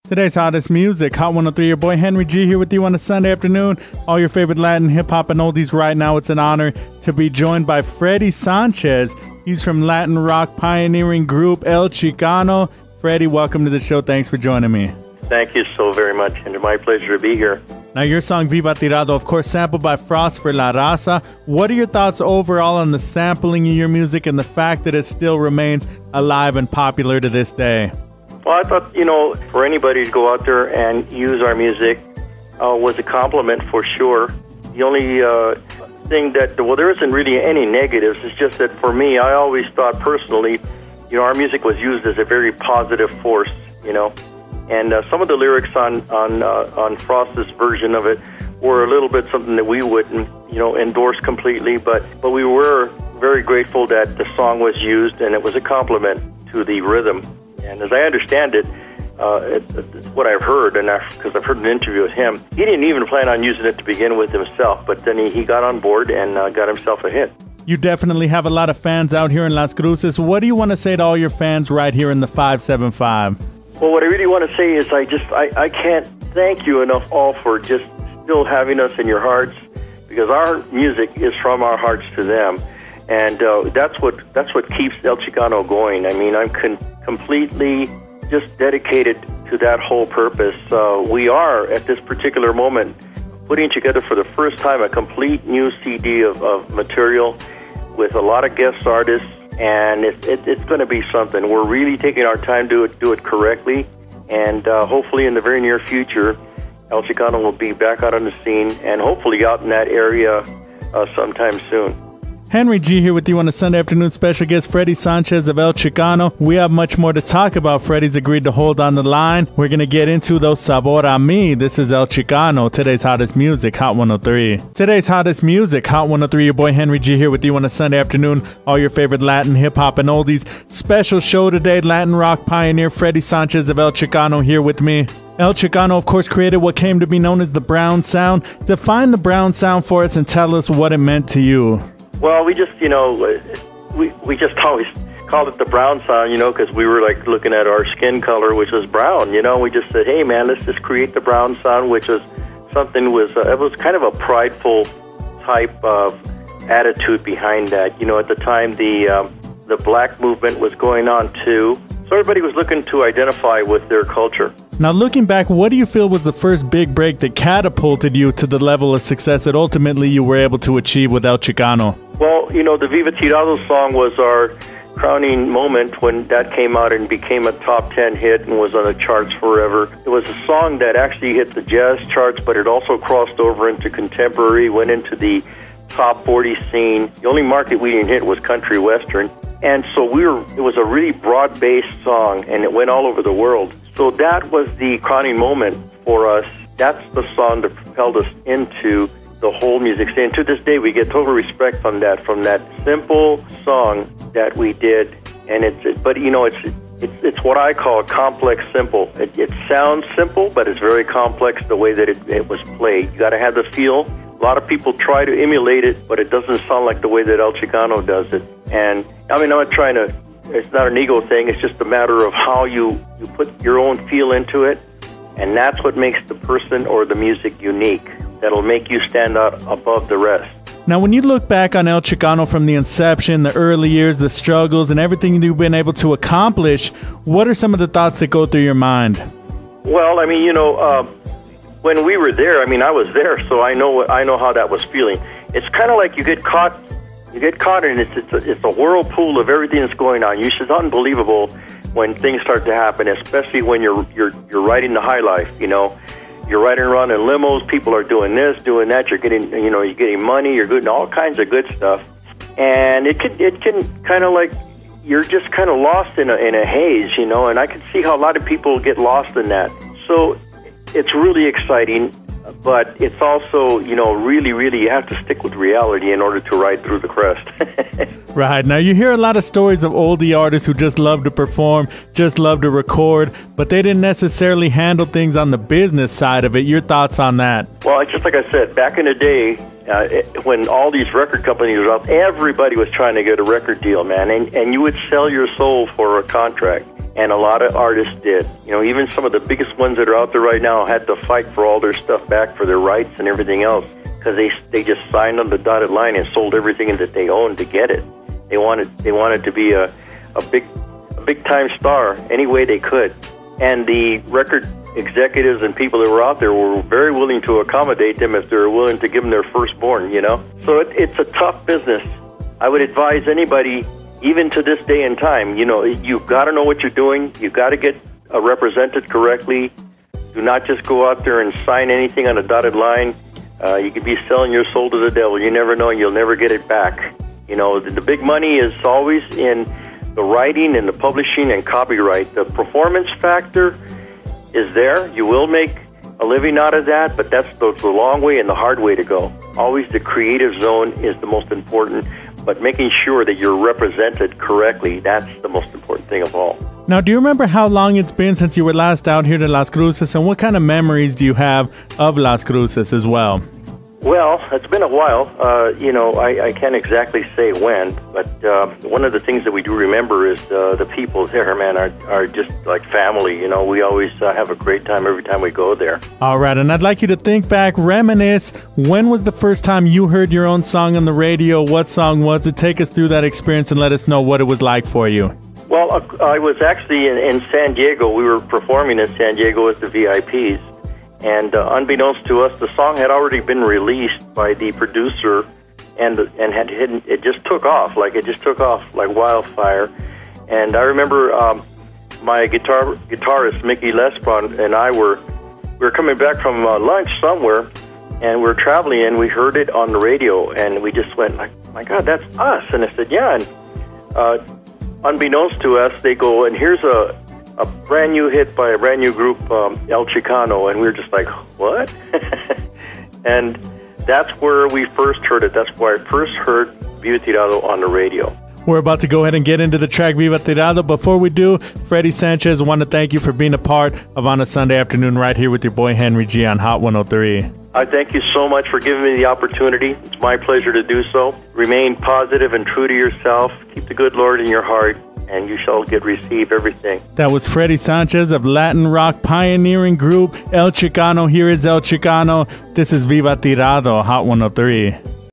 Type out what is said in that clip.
Today's hottest music, Hot 103, your boy Henry G here with you on a Sunday afternoon. All your favorite Latin, hip-hop, and oldies right now. It's an honor to be joined by Freddie Sanchez. He's from Latin rock pioneering group El Chicano. Freddie, welcome to the show. Thanks for joining me. Thank you so very much, and it's my pleasure to be here. Now, your song Viva Tirado, of course, sampled by Frost for La Raza. What are your thoughts overall on the sampling of your music and the fact that it still remains alive and popular to this day? Well, I thought, for anybody to go out there and use our music was a compliment for sure. The only thing there isn't really any negatives. It's just that for me, I always thought personally, our music was used as a very positive force, And some of the lyrics on Frost's version of it were a little bit something that we wouldn't, endorse completely. But we were very grateful that the song was used, and it was a compliment to the rhythm. And as I understand it, it's what I've heard, and because I've heard an interview with him, he didn't even plan on using it to begin with himself, but then he got on board and got himself a hit. You definitely have a lot of fans out here in Las Cruces. What do you want to say to all your fans right here in the 575? Well, what I really want to say is I can't thank you enough all for just still having us in your hearts, because our music is from our hearts to them. And that's what keeps El Chicano going. I mean, I'm completely just dedicated to that whole purpose. We are, at this particular moment, putting together for the first time a complete new CD of material with a lot of guest artists, and it's going to be something. We're really taking our time to do it correctly, and hopefully in the very near future, El Chicano will be back out on the scene and hopefully out in that area sometime soon. Henry G here with you on a Sunday afternoon. Special guest Freddie Sanchez of El Chicano. We have much more to talk about. Freddie's agreed to hold on the line. We're going to get into those Sabor a Mi. This is El Chicano. Today's hottest music, Hot 103. Today's hottest music, Hot 103. Your boy Henry G here with you on a Sunday afternoon. All your favorite Latin, hip-hop, and oldies. Special show today. Latin rock pioneer Freddie Sanchez of El Chicano here with me. El Chicano, of course, created what came to be known as the brown sound. Define the brown sound for us and tell us what it meant to you. Well, we just, we just always called it the brown sound, because we were like looking at our skin color, which was brown, We just said, hey, man, let's just create the brown sound, which is something it was kind of a prideful type of attitude behind that. At the time, the black movement was going on too, so everybody was looking to identify with their culture. Now, looking back, what do you feel was the first big break that catapulted you to the level of success that ultimately you were able to achieve with El Chicano? Well, the Viva Tirado song was our crowning moment when that came out and became a top 10 hit and was on the charts forever. It was a song that actually hit the jazz charts, but it also crossed over into contemporary, went into the top 40 scene. The only market we didn't hit was country western. And so it was a really broad-based song, and it went all over the world. So that was the crowning moment for us. That's the song that propelled us into the whole music scene. And to this day, we get total respect from that simple song that we did. And it's what I call a complex simple. It sounds simple, but it's very complex the way that it was played. You got to have the feel. A lot of people try to emulate it, but it doesn't sound like the way that El Chicano does it. And I'm not trying to. It's not an ego thing. It's just a matter of how you put your own feel into it, and that's what makes the person or the music unique. That'll make you stand out above the rest. Now, when you look back on El Chicano from the inception, the early years, the struggles, and everything you've been able to accomplish, what are some of the thoughts that go through your mind? Well, when we were there, I was there, so I know how that was feeling. It's kind of like you get caught in it's a whirlpool of everything that's going on. It's just unbelievable when things start to happen, especially when you're riding the high life. You're riding around in limos. People are doing this, doing that. You're getting money. You're getting all kinds of good stuff, and it can kind of like you're just kind of lost in a haze, And I can see how a lot of people get lost in that. So it's really exciting. But it's also, really, really, you have to stick with reality in order to ride through the crest. Right. Now, you hear a lot of stories of oldie artists who just love to perform, just love to record, but they didn't necessarily handle things on the business side of it. Your thoughts on that? Well, just like I said, back in the day, when all these record companies were out, everybody was trying to get a record deal, man, and you would sell your soul for a contract, and a lot of artists did. You know, even some of the biggest ones that are out there right now had to fight for all their stuff back, for their rights and everything else, because they just signed on the dotted line and sold everything that they owned to get it. They wanted to be a big time star any way they could, and the record executives and people that were out there were very willing to accommodate them if they were willing to give them their firstborn, you know? So it's a tough business. I would advise anybody, even to this day and time, you know, you've got to know what you're doing. You've got to get represented correctly. Do not just go out there and sign anything on a dotted line. You could be selling your soul to the devil. You never know, and you'll never get it back. You know, the big money is always in the writing and the publishing and copyright. The performance factor is there. You will make a living out of that, but that's the long way and the hard way to go. Always the creative zone is the most important, but making sure that you're represented correctly, that's the most important thing of all. Now, do you remember how long it's been since you were last out here to Las Cruces, and what kind of memories do you have of Las Cruces as well? Well, it's been a while. You know, I can't exactly say when, but one of the things that we do remember is the people there, man, are just like family. You know, we always have a great time every time we go there. All right, and I'd like you to think back, reminisce. When was the first time you heard your own song on the radio? What song was it? Take us through that experience and let us know what it was like for you. Well, I was actually in San Diego. We were performing in San Diego as the VIPs. And unbeknownst to us, the song had already been released by the producer, and had hidden. It just took off like wildfire. And I remember my guitarist Mickey Lesbron and I were coming back from lunch somewhere, and we were traveling, and we heard it on the radio, and we just went like, "My God, that's us!" And I said, "Yeah." And unbeknownst to us, they go, and here's a brand new hit by a brand new group, El Chicano, and we were just like, what? And that's where we first heard it. That's where I first heard Viva Tirado on the radio. We're about to go ahead and get into the track Viva Tirado. Before we do, Freddie Sanchez, I want to thank you for being a part of On a Sunday Afternoon right here with your boy Henry G on Hot 103. I thank you so much for giving me the opportunity. It's my pleasure to do so. Remain positive and true to yourself. Keep the good Lord in your heart, and you shall receive everything. That was Freddie Sanchez of Latin rock pioneering group El Chicano. Here is El Chicano. This is Viva Tirado, Hot 103.